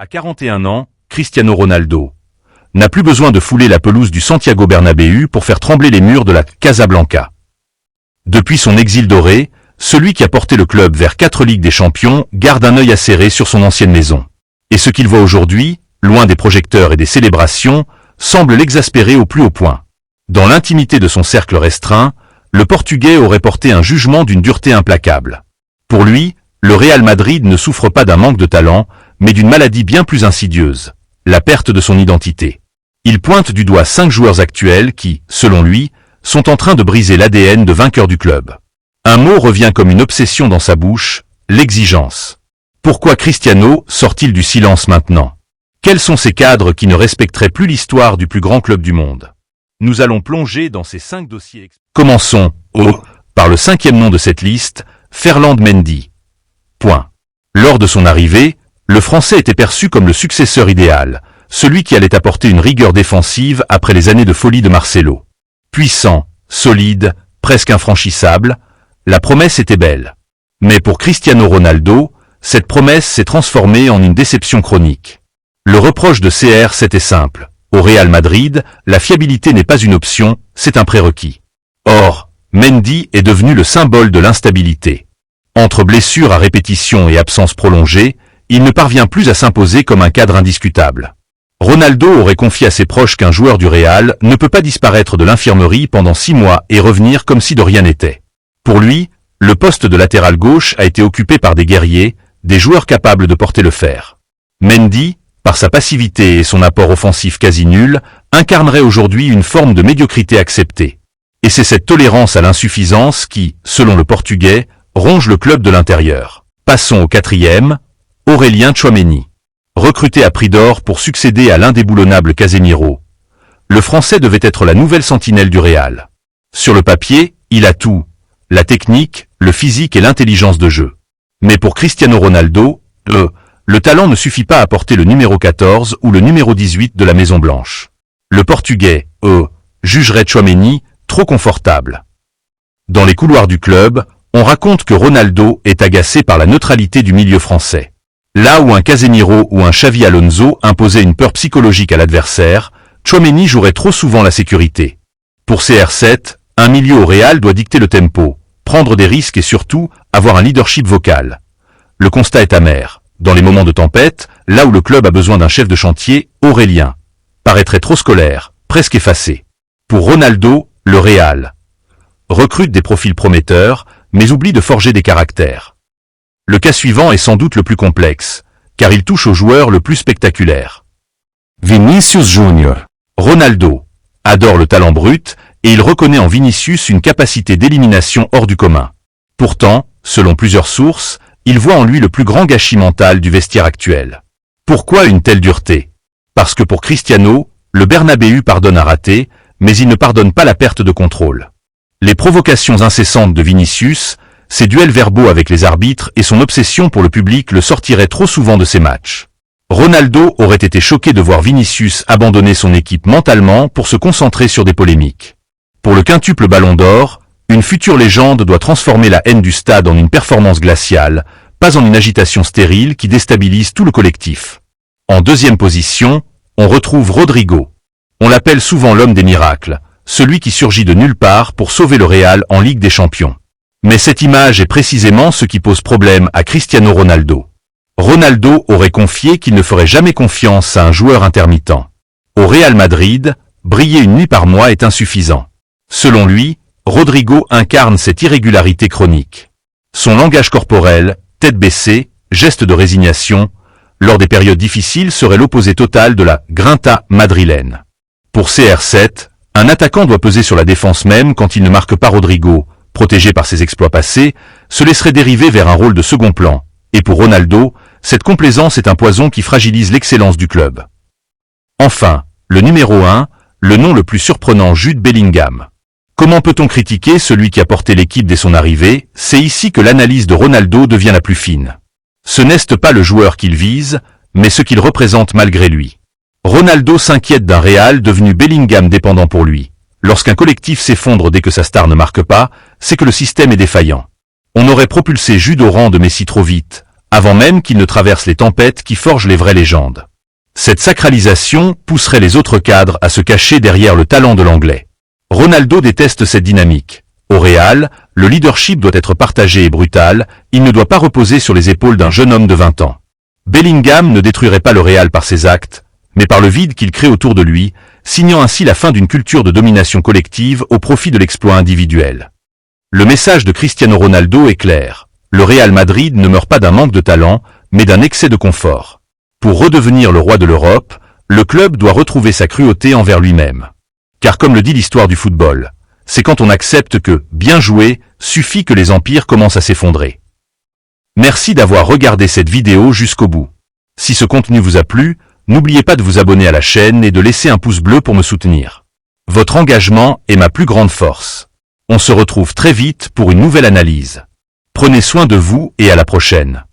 À 41 ans, Cristiano Ronaldo n'a plus besoin de fouler la pelouse du Santiago Bernabéu pour faire trembler les murs de la Casablanca. Depuis son exil doré, celui qui a porté le club vers 4 Ligues des Champions garde un œil acéré sur son ancienne maison. Et ce qu'il voit aujourd'hui, loin des projecteurs et des célébrations, semble l'exaspérer au plus haut point. Dans l'intimité de son cercle restreint, le Portugais aurait porté un jugement d'une dureté implacable. Pour lui, le Real Madrid ne souffre pas d'un manque de talent, mais d'une maladie bien plus insidieuse, la perte de son identité. Il pointe du doigt 5 joueurs actuels qui, selon lui, sont en train de briser l'ADN de vainqueur du club. Un mot revient comme une obsession dans sa bouche, l'exigence. Pourquoi Cristiano sort-il du silence maintenant? Quels sont ces cadres qui ne respecteraient plus l'histoire du plus grand club du monde? Nous allons plonger dans ces 5 dossiers. Commençons, par le 5e nom de cette liste, Ferland Mendy. Lors de son arrivée, le Français était perçu comme le successeur idéal, celui qui allait apporter une rigueur défensive après les années de folie de Marcelo. Puissant, solide, presque infranchissable, la promesse était belle. Mais pour Cristiano Ronaldo, cette promesse s'est transformée en une déception chronique. Le reproche de CR7 est simple. Au Real Madrid, la fiabilité n'est pas une option, c'est un prérequis. Or, Mendy est devenu le symbole de l'instabilité. Entre blessures à répétition et absence prolongée, il ne parvient plus à s'imposer comme un cadre indiscutable. Ronaldo aurait confié à ses proches qu'un joueur du Real ne peut pas disparaître de l'infirmerie pendant 6 mois et revenir comme si de rien n'était. Pour lui, le poste de latéral gauche a été occupé par des guerriers, des joueurs capables de porter le fer. Mendy, par sa passivité et son apport offensif quasi nul, incarnerait aujourd'hui une forme de médiocrité acceptée. Et c'est cette tolérance à l'insuffisance qui, selon le Portugais, ronge le club de l'intérieur. Passons au 4e, Aurélien Tchouaméni. Recruté à prix d'or pour succéder à l'indéboulonnable Casemiro, le Français devait être la nouvelle sentinelle du Real. Sur le papier, il a tout, la technique, le physique et l'intelligence de jeu. Mais pour Cristiano Ronaldo, le talent ne suffit pas à porter le numéro 14 ou le numéro 18 de la Maison Blanche. Le Portugais, jugerait Tchouaméni trop confortable. Dans les couloirs du club, on raconte que Ronaldo est agacé par la neutralité du milieu français. Là où un Casemiro ou un Xavi Alonso imposaient une peur psychologique à l'adversaire, Tchouaméni jouerait trop souvent la sécurité. Pour CR7, un milieu au Real doit dicter le tempo, prendre des risques et surtout avoir un leadership vocal. Le constat est amer. Dans les moments de tempête, là où le club a besoin d'un chef de chantier, Aurélien paraîtrait trop scolaire, presque effacé. Pour Ronaldo, le Real recrute des profils prometteurs, mais oublie de forger des caractères. Le cas suivant est sans doute le plus complexe, car il touche au joueur le plus spectaculaire. Vinicius Junior. Ronaldo adore le talent brut, et il reconnaît en Vinicius une capacité d'élimination hors du commun. Pourtant, selon plusieurs sources, il voit en lui le plus grand gâchis mental du vestiaire actuel. Pourquoi une telle dureté? Parce que pour Cristiano, le Bernabéu pardonne à rater, mais il ne pardonne pas la perte de contrôle. Les provocations incessantes de Vinicius, ses duels verbaux avec les arbitres et son obsession pour le public le sortiraient trop souvent de ses matchs. Ronaldo aurait été choqué de voir Vinicius abandonner son équipe mentalement pour se concentrer sur des polémiques. Pour le quintuple Ballon d'Or, une future légende doit transformer la haine du stade en une performance glaciale, pas en une agitation stérile qui déstabilise tout le collectif. En 2e position, on retrouve Rodrigo. On l'appelle souvent l'homme des miracles, celui qui surgit de nulle part pour sauver le Real en Ligue des Champions. Mais cette image est précisément ce qui pose problème à Cristiano Ronaldo. Ronaldo aurait confié qu'il ne ferait jamais confiance à un joueur intermittent. Au Real Madrid, briller une nuit par mois est insuffisant. Selon lui, Rodrigo incarne cette irrégularité chronique. Son langage corporel, tête baissée, geste de résignation, lors des périodes difficiles serait l'opposé total de la grinta madrilène. Pour CR7, un attaquant doit peser sur la défense même quand il ne marque pas. Rodrigo, protégé par ses exploits passés, se laisserait dériver vers un rôle de second plan. Et pour Ronaldo, cette complaisance est un poison qui fragilise l'excellence du club. Enfin, le numéro 1, le nom le plus surprenant, Jude Bellingham. Comment peut-on critiquer celui qui a porté l'équipe dès son arrivée? C'est ici que l'analyse de Ronaldo devient la plus fine. Ce n'est pas le joueur qu'il vise, mais ce qu'il représente malgré lui. Ronaldo s'inquiète d'un Real devenu Bellingham dépendant pour lui. Lorsqu'un collectif s'effondre dès que sa star ne marque pas, c'est que le système est défaillant. On aurait propulsé Jude au rang de Messi trop vite, avant même qu'il ne traverse les tempêtes qui forgent les vraies légendes. Cette sacralisation pousserait les autres cadres à se cacher derrière le talent de l'anglais. Ronaldo déteste cette dynamique. Au Real, le leadership doit être partagé et brutal, il ne doit pas reposer sur les épaules d'un jeune homme de 20 ans. Bellingham ne détruirait pas le Real par ses actes, mais par le vide qu'il crée autour de lui, signant ainsi la fin d'une culture de domination collective au profit de l'exploit individuel. Le message de Cristiano Ronaldo est clair. Le Real Madrid ne meurt pas d'un manque de talent, mais d'un excès de confort. Pour redevenir le roi de l'Europe, le club doit retrouver sa cruauté envers lui-même. Car comme le dit l'histoire du football, c'est quand on accepte que, bien joué, suffit que les empires commencent à s'effondrer. Merci d'avoir regardé cette vidéo jusqu'au bout. Si ce contenu vous a plu, n'oubliez pas de vous abonner à la chaîne et de laisser un pouce bleu pour me soutenir. Votre engagement est ma plus grande force. On se retrouve très vite pour une nouvelle analyse. Prenez soin de vous et à la prochaine.